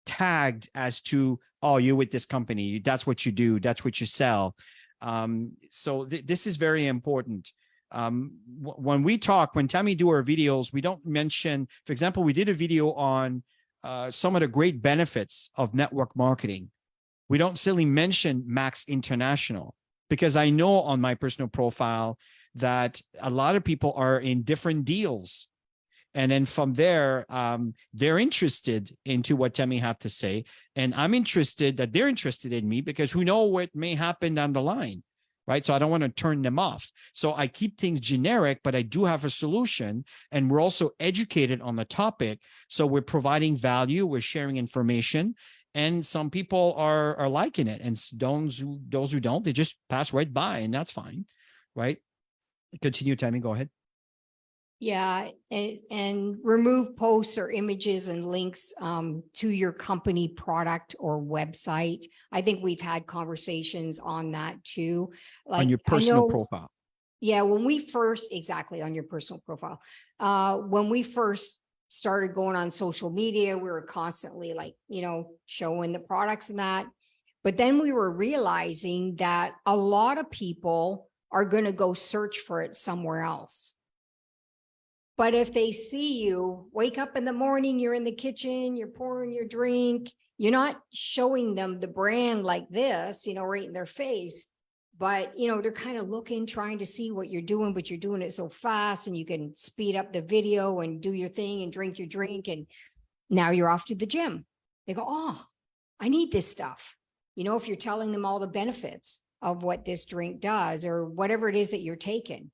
tagged as to, oh, you're with this company, that's what you do, that's what you sell. So this is very important. When Tammy do our videos, we don't mention, for example, we did a video on some of the great benefits of network marketing. We don't silly mention Max International, because I know on my personal profile that a lot of people are in different deals. And then from there, they're interested into what Tammy have to say. And I'm interested that they're interested in me, because who know what may happen down the line, right? So I don't want to turn them off. So I keep things generic, but I do have a solution. And we're also educated on the topic. So we're providing value, we're sharing information. And some people are liking it. And those who don't, they just pass right by, and that's fine, right? Continue, Tammy, go ahead. Yeah, and remove posts or images and links to your company product or website. I think we've had conversations on that too. Like, on your personal profile. Yeah, when we first, exactly, on your personal profile. When we first started going on social media, we were constantly like, you know, showing the products and that. But then we were realizing that a lot of people are going to go search for it somewhere else. But if they see you wake up in the morning, you're in the kitchen, you're pouring your drink, you're not showing them the brand like this, you know, right in their face. But, you know, they're kind of looking, trying to see what you're doing, but you're doing it so fast, and you can speed up the video and do your thing and drink your drink. And now you're off to the gym. They go, oh, I need this stuff. You know, if you're telling them all the benefits of what this drink does or whatever it is that you're taking.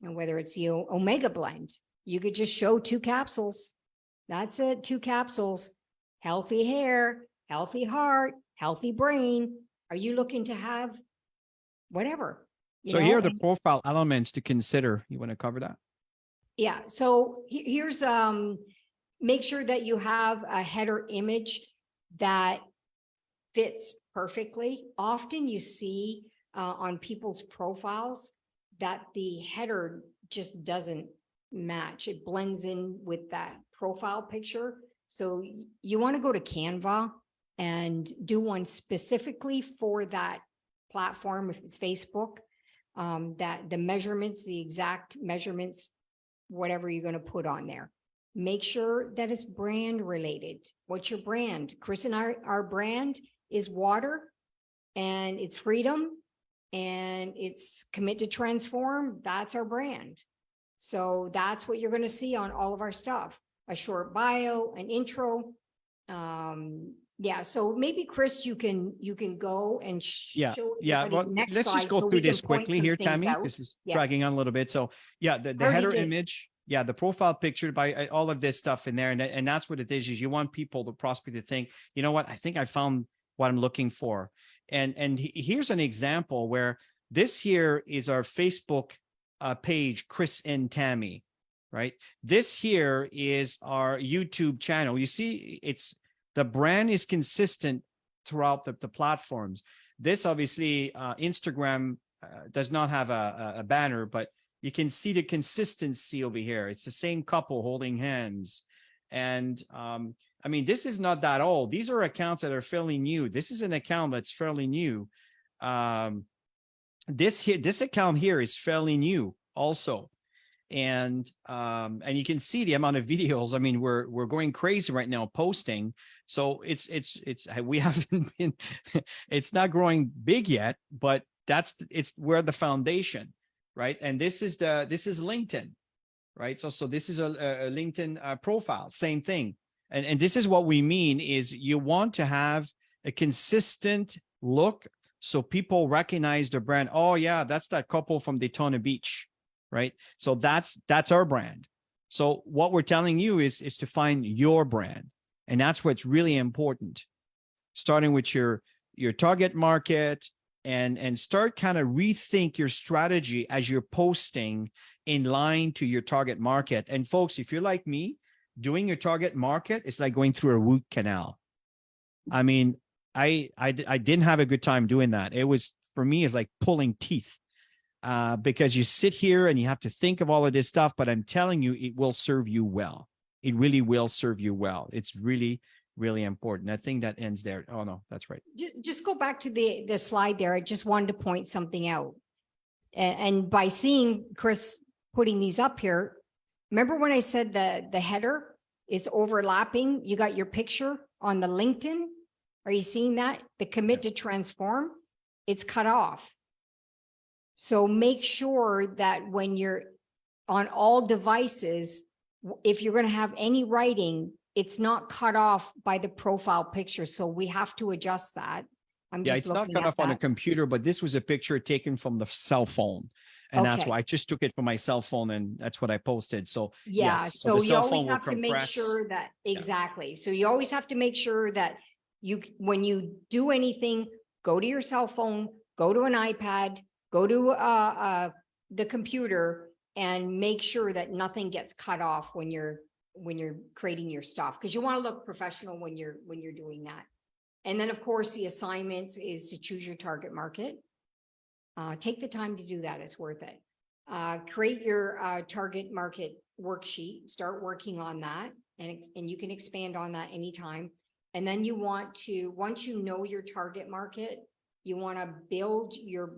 And whether it's the Omega blend, you could just show 2 capsules. That's it, 2 capsules. Healthy hair, healthy heart, healthy brain. Are you looking to have whatever? So here are the profile elements to consider. You want to cover that? Yeah. So here's make sure that you have a header image that fits perfectly. Often you see on people's profiles that the header just doesn't match. It blends in with that profile picture. So you want to go to Canva and do one specifically for that platform. If it's Facebook, that the measurements, the exact measurements, whatever you're going to put on there. Make sure that it's brand related. What's your brand? Chris and our brand is water, and it's freedom, and it's commit to transform. That's our brand. So that's what you're going to see on all of our stuff. A short bio, an intro. Yeah. So maybe Chris, you can go and Yeah, show yeah. everybody Well, the next let's just slide go so we through can this point quickly some here, things Tammy. out. This is Yeah. dragging on a little bit. So yeah, the Already header did. image, yeah, the profile picture by all of this stuff in there. And that's what it is you want people, the prospect, to think, you know what, I think I found what I'm looking for. And here's an example where this here is our Facebook page, Chris and Tammy, right? This here is our YouTube channel. You see, the brand is consistent throughout the platforms. This obviously, Instagram does not have a banner, but you can see the consistency over here. It's the same couple holding hands. And I mean, this is not that old. These are accounts that are fairly new. This is an account that's fairly new. This account here is fairly new also. And you can see the amount of videos. I mean, we're going crazy right now posting. So it's we haven't been it's not growing big yet, but we're the foundation, right? And this is LinkedIn, right? So this is a LinkedIn profile, same thing. And this is what we mean is you want to have a consistent look so people recognize the brand. Oh yeah, that's that couple from Daytona Beach, right? So that's our brand. So what we're telling you is to find your brand. And that's what's really important. Starting with your target market and start kind of rethink your strategy as you're posting in line to your target market. And folks, if you're like me, doing your target market is like going through a root canal. I mean, I didn't have a good time doing that. It was, for me, it's like pulling teeth. Because you sit here and you have to think of all of this stuff, but I'm telling you, it will serve you well. It really will serve you well. It's really, really important. I think that ends there. Oh no, that's right. Just go back to the slide there. I just wanted to point something out. And by seeing Chris putting these up here, remember when I said the header is overlapping? You got your picture on the LinkedIn. Are you seeing that? The commit to transform, it's cut off. So make sure that when you're on all devices, if you're going to have any writing, it's not cut off by the profile picture. So we have to adjust that. It's not cut off on a computer, but this was a picture taken from the cell phone. And that's why I just took it from my cell phone and that's what I posted. So yeah, yes, so the you cell always phone will have to make compress. sure that exactly. So you always have to make sure that when you do anything, go to your cell phone, go to an iPad, go to the computer, and make sure that nothing gets cut off when you're creating your stuff, because you want to look professional when you're doing that. And then of course the assignments is to choose your target market. Take the time to do that. It's worth it. Create your target market worksheet, start working on that, and you can expand on that anytime. And then you want to, once you know your target market, you want to build your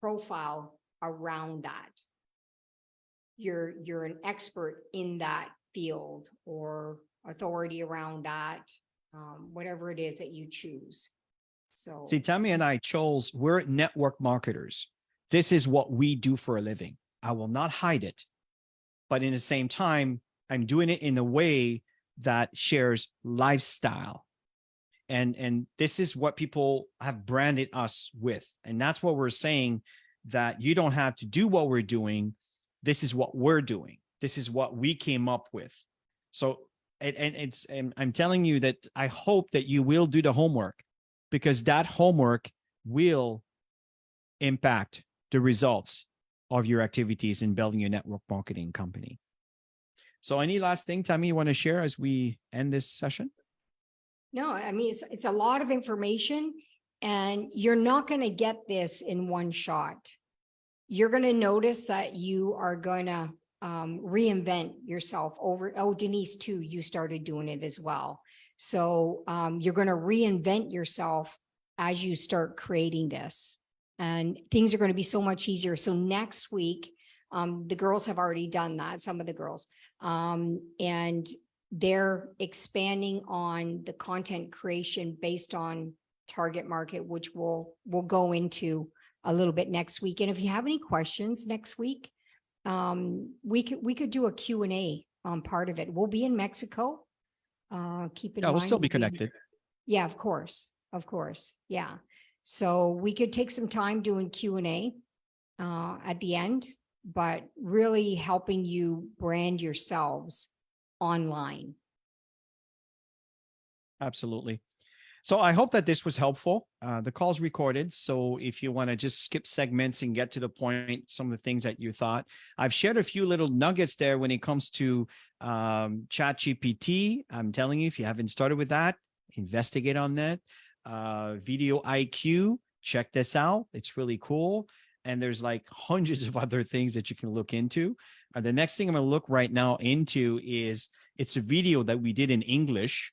profile around that. You're an expert in that field or authority around that, whatever it is that you choose. So see, Tammy and I we're network marketers. This is what we do for a living. I will not hide it, but in the same time, I'm doing it in a way that shares lifestyle. And this is what people have branded us with. And that's what we're saying, that you don't have to do what we're doing. This is what we're doing. This is what we came up with. So, and I'm telling you that I hope that you will do the homework, because that homework will impact the results of your activities in building your network marketing company. So any last thing, Tammy, you want to share as we end this session? no, I mean, it's a lot of information, and you're not going to get this in one shot. You're going to notice that you are going to reinvent yourself over. Oh, Denise too, you started doing it as well. So you're going to reinvent yourself as you start creating this. And things are going to be so much easier. So next week, the girls have already done that, some of the girls. And they're expanding on the content creation based on target market, which we'll go into a little bit next week. And if you have any questions next week, we could do a Q&A on part of it. We'll be in Mexico. Keep in Yeah, mind. we'll still be connected. Yeah, of course. Of course. Yeah. So we could take some time doing Q&A at the end, but really helping you brand yourselves online. Absolutely. So I hope that this was helpful. The call's recorded. So if you want to just skip segments and get to the point, some of the things that you thought, I've shared a few little nuggets there when it comes to ChatGPT. I'm telling you, if you haven't started with that, investigate on that. Video IQ, check this out. It's really cool. And there's like hundreds of other things that you can look into. The next thing I'm going to look right now into is it's a video that we did in English,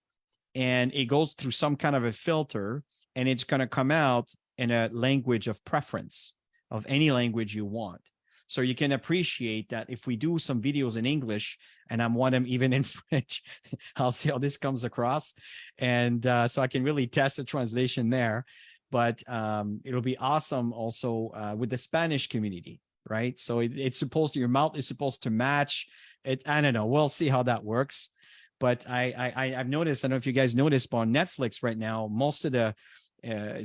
and it goes through some kind of a filter, and it's going to come out in a language of preference of any language you want. So you can appreciate that if we do some videos in English and I want them even in French, I'll see how this comes across. And so I can really test the translation there. But it'll be awesome also with the Spanish community, right? So it's supposed to, your mouth is supposed to match it. I don't know. We'll see how that works. But I've noticed, I don't know if you guys noticed, but on Netflix right now, most of the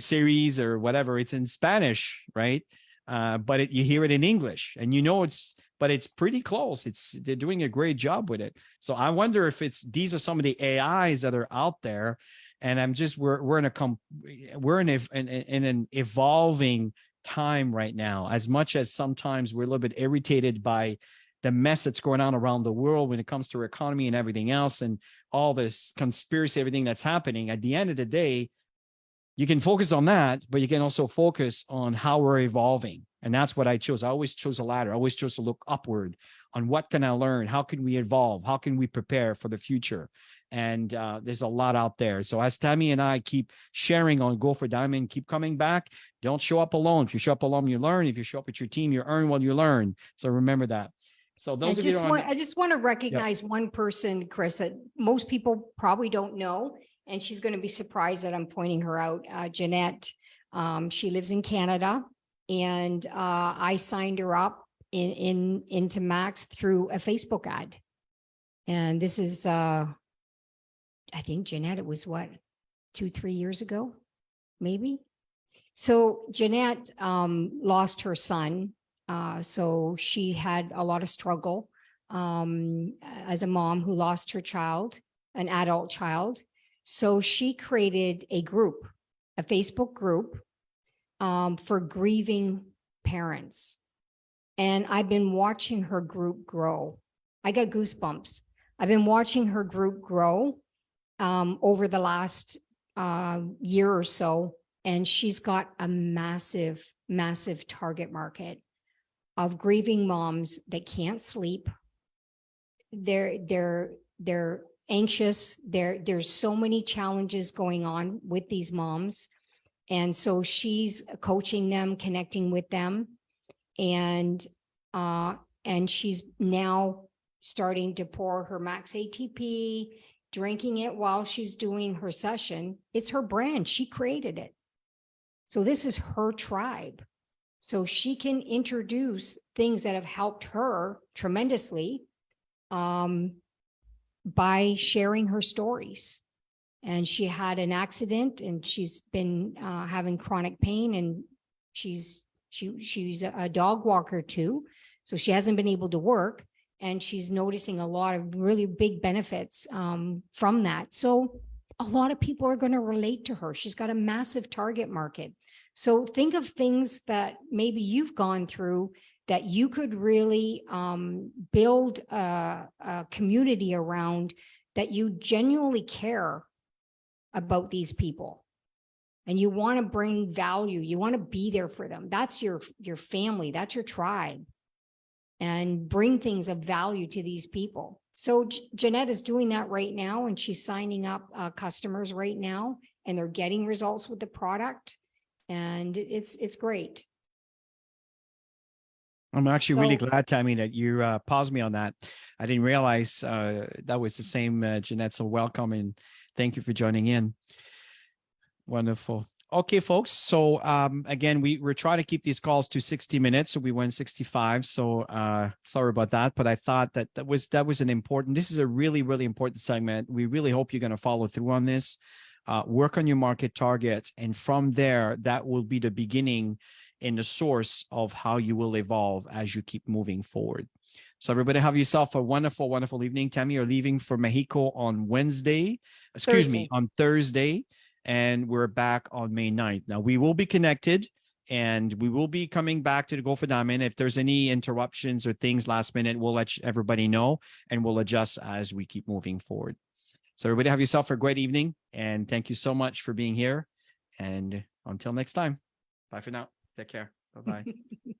series or whatever, it's in Spanish, right? But you hear it in English, and but it's pretty close. They're doing a great job with it. So I wonder if these are some of the AIs that are out there, and we're in an evolving time right now. As much as sometimes we're a little bit irritated by the mess that's going on around the world when it comes to our economy and everything else, and all this conspiracy, everything that's happening, at the end of the day, you can focus on that, but you can also focus on how we're evolving. And that's what I chose. I always chose a ladder. I always chose to look upward on what can I learn? How can we evolve? How can we prepare for the future? And there's a lot out there. So as Tammy and I keep sharing on Go for Diamond, keep coming back. Don't show up alone. If you show up alone, you learn. If you show up with your team, you earn while you learn. So remember that. So those of you I just want to recognize one person, Chris, that most people probably don't know, and she's going to be surprised that I'm pointing her out. Jeanette, she lives in Canada, and I signed her up into Max through a Facebook ad. And this is, I think Jeanette, it was what, 2-3 years ago, maybe. So Jeanette lost her son. So she had a lot of struggle as a mom who lost her child, an adult child. So she created a group, a Facebook group for grieving parents. And I've been watching her group grow. I got goosebumps. I've been watching her group grow over the last year or so. And she's got a massive, massive target market of grieving moms that can't sleep. They're anxious. There's so many challenges going on with these moms. And so she's coaching them, connecting with them. And she's now starting to pour her Max ATP, drinking it while she's doing her session. It's her brand. She created it. So this is her tribe. So she can introduce things that have helped her tremendously by sharing her stories. And she had an accident, and she's been having chronic pain, and she's a dog walker too. So she hasn't been able to work, and she's noticing a lot of really big benefits from that. So a lot of people are going to relate to her. She's got a massive target market. So think of things that maybe you've gone through that you could really build a community around, that you genuinely care about these people. And you want to bring value. You want to be there for them. That's your family. That's your tribe. and bring things of value to these people. So Jeanette is doing that right now, and she's signing up customers right now, and they're getting results with the product, and it's great. I'm actually really So glad, Tammy, that you paused me on that. I didn't realize that was the same, Jeanette. So welcome and thank you for joining in. Wonderful. Okay, folks. So again, we're trying to keep these calls to 60 minutes. So we went 65. So sorry about that. But I thought that that was an important, this is a really, really important segment. We really hope you're going to follow through on this. Work on your market target. And from there, that will be the beginning and the source of how you will evolve as you keep moving forward. So everybody have yourself a wonderful, wonderful evening. Tammy, you're leaving for Mexico on on Thursday. And we're back on May 9th. Now, we will be connected and we will be coming back to the Go for Diamond. If there's any interruptions or things last minute, we'll let everybody know and we'll adjust as we keep moving forward. So everybody have yourself a great evening. And thank you so much for being here. And until next time, bye for now. Take care. Bye-bye.